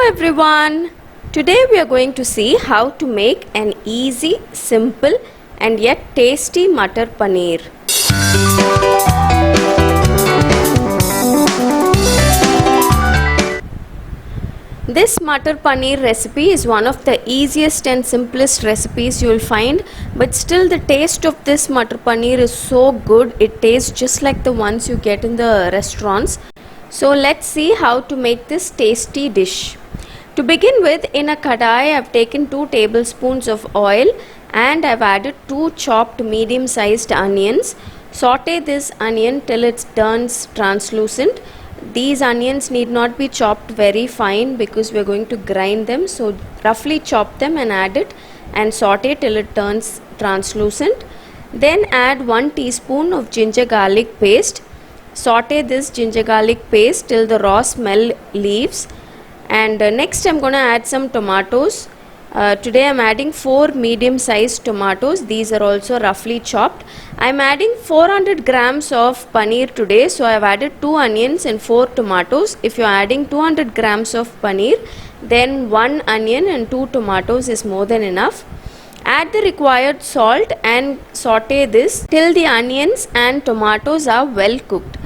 everyone! Today we are going to see how to make an easy, simple and yet tasty Matar Paneer. This Matar Paneer recipe is one of the easiest and simplest recipes you will find, but still the taste of this Matar Paneer is so good. It tastes just like the ones you get in the restaurants. So let's see how to make this tasty dish. To begin with, in a kadai I have taken 2 tablespoons of oil and I have added 2 chopped medium sized onions. Saute this onion till it turns translucent. These onions need not be chopped very fine because we are going to grind them, so roughly chop them and add it and saute till it turns translucent. Then add 1 teaspoon of ginger garlic paste. Saute this ginger garlic paste till the raw smell leaves. And next I'm going to add some tomatoes. Today I'm adding 4 medium sized tomatoes. These are also roughly chopped. I'm adding 400 grams of paneer today, so I've added 2 onions and 4 tomatoes. If you're adding 200 grams of paneer, then 1 onion and 2 tomatoes is more than enough. Add the required salt and saute this till the onions and tomatoes are well cooked.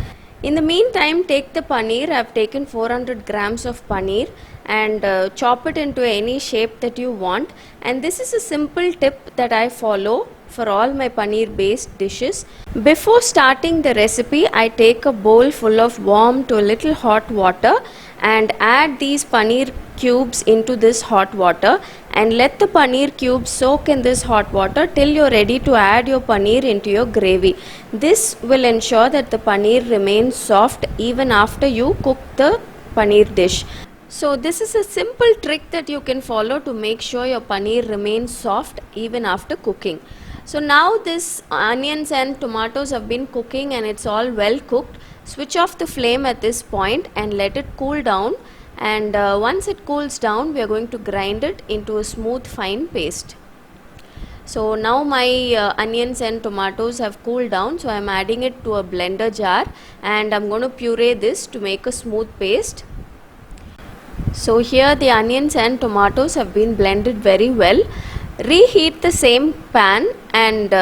In the meantime, take the paneer. I have taken 400 grams of paneer and chop it into any shape that you want. And this is a simple tip that I follow for all my paneer based dishes. Before starting the recipe, I take a bowl full of warm to a little hot water and add these paneer cubes into this hot water and let the paneer cubes soak in this hot water till you're ready to add your paneer into your gravy. This will ensure that the paneer remains soft even after you cook the paneer dish. So this is a simple trick that you can follow to make sure your paneer remains soft even after cooking. So now this onions and tomatoes have been cooking and it's all well cooked. Switch off the flame at this point and let it cool down. And once it cools down, we are going to grind it into a smooth fine paste. So now my onions and tomatoes have cooled down, so I am adding it to a blender jar and I am going to puree this to make a smooth paste. So here the onions and tomatoes have been blended very well. Reheat the same pan and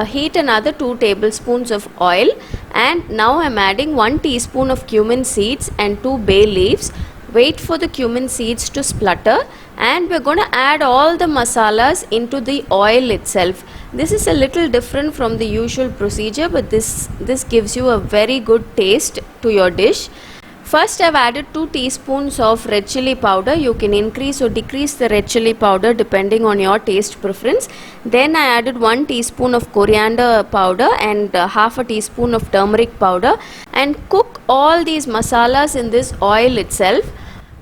heat another 2 tablespoons of oil, and now I am adding 1 teaspoon of cumin seeds and 2 bay leaves. Wait for the cumin seeds to splutter and we are going to add all the masalas into the oil itself. This is a little different from the usual procedure, but this gives you a very good taste to your dish. First I have added 2 teaspoons of red chilli powder. You can increase or decrease the red chilli powder depending on your taste preference. Then I added 1 teaspoon of coriander powder and half a teaspoon of turmeric powder and cook all these masalas in this oil itself.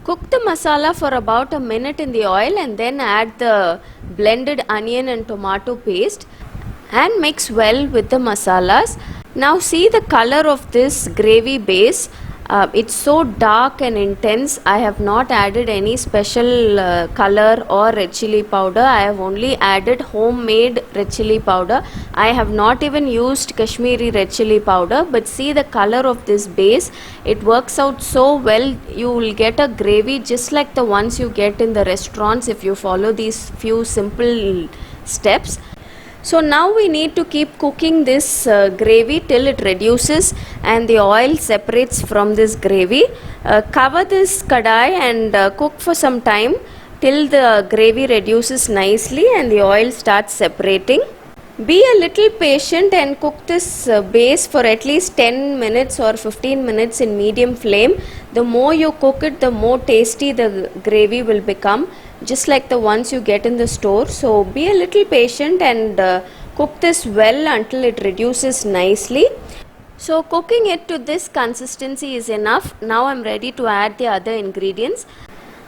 Cook the masala for about a minute in the oil and then add the blended onion and tomato paste and mix well with the masalas. Now see the color of this gravy base. It's so dark and intense. I have not added any special color or red chilli powder. I have only added homemade red chilli powder. I have not even used Kashmiri red chilli powder, but see the color of this base. It works out so well. You will get a gravy just like the ones you get in the restaurants if you follow these few simple steps. So now we need to keep cooking this gravy till it reduces and the oil separates from this gravy. Cover this kadai and cook for some time till the gravy reduces nicely and the oil starts separating. Be a little patient and cook this base for at least 10 minutes or 15 minutes in medium flame. The more you cook it, the more tasty the gravy will become, just like the ones you get in the store. So be a little patient and cook this well until it reduces nicely. So cooking it to this consistency is enough. Now I am ready to add the other ingredients.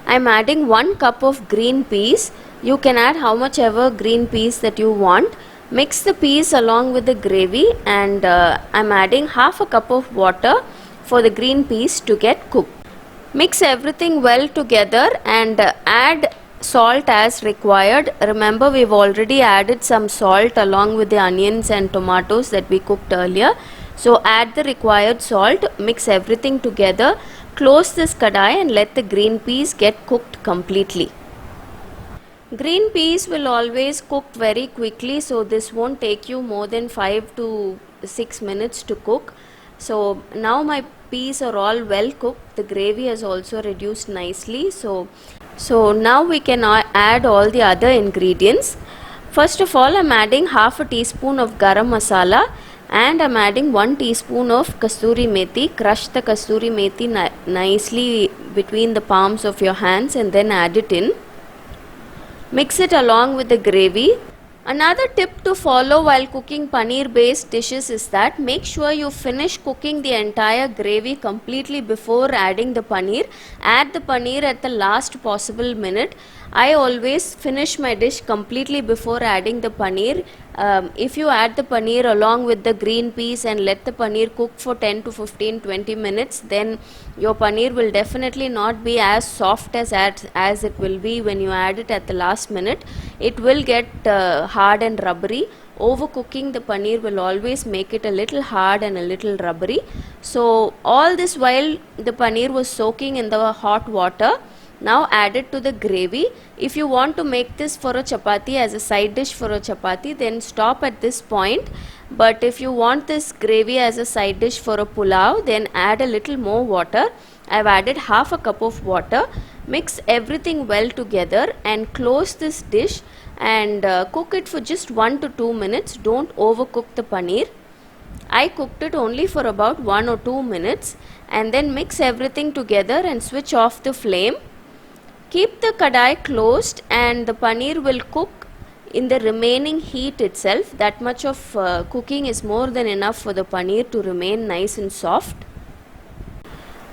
I am adding 1 cup of green peas. You can add how much ever green peas that you want. Mix the peas along with the gravy and I am adding half a cup of water for the green peas to get cooked. Mix everything well together and add salt as required. Remember, we've already added some salt along with the onions and tomatoes that we cooked earlier. So add the required salt, mix everything together, Close this kadai and let the green peas get cooked completely. Green peas will always cook very quickly, so this won't take you more than 5 to 6 minutes to cook. So now my peas are all well cooked. The gravy has also reduced nicely. So now we can add all the other ingredients. First of all, I'm adding half a teaspoon of Garam Masala and I'm adding 1 teaspoon of Kasturi methi. Crush the Kasturi methi nicely between the palms of your hands and then add it in. Mix it along with the gravy. Another tip to follow while cooking paneer based dishes is that make sure you finish cooking the entire gravy completely before adding the paneer. Add the paneer at the last possible minute. I always finish my dish completely before adding the paneer. If you add the paneer along with the green peas and let the paneer cook for 10 to 15-20 minutes, then your paneer will definitely not be as soft as it will be when you add it at the last minute. It will get hard and rubbery. Overcooking the paneer will always make it a little hard and a little rubbery. So all this while the paneer was soaking in the hot water, now add it to the gravy. If you want to make this for a chapati as a side dish for a chapati, then stop at this point. But if you want this gravy as a side dish for a pulao, then add a little more water. I've added half a cup of water. Mix everything well together and close this dish and cook it for just 1 to 2 minutes. Don't overcook the paneer. I cooked it only for about 1 or 2 minutes and then mix everything together and switch off the flame. Keep the kadai closed and the paneer will cook in the remaining heat itself. That much of cooking is more than enough for the paneer to remain nice and soft.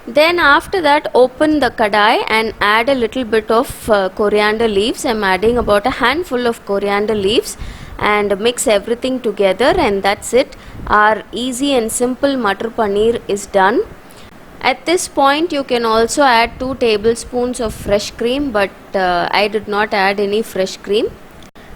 Then after that, open the kadai and add a little bit of coriander leaves. I'm adding about a handful of coriander leaves and mix everything together, and that's it. Our easy and simple Matar Paneer is done. At this point you can also add 2 tablespoons of fresh cream, but I did not add any fresh cream.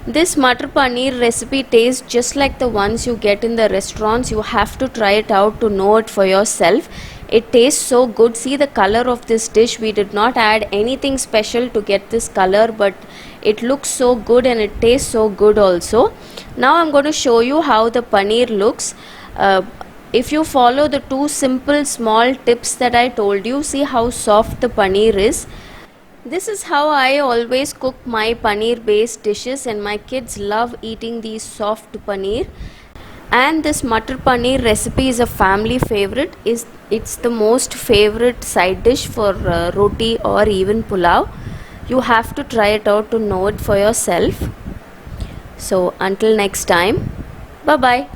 This Matar Paneer recipe tastes just like the ones you get in the restaurants. You have to try it out to know it for yourself. It tastes so good. See the color of this dish. We did not add anything special to get this color, but it looks so good and it tastes so good also. Now I'm going to show you how the paneer looks. If you follow the 2 simple small tips that I told you, see how soft the paneer is. This is how I always cook my paneer based dishes, and my kids love eating these soft paneer. And this Matar Paneer recipe is a family favorite. It's the most favorite side dish for roti or even pulao. You have to try it out to know it for yourself. So until next time, bye bye.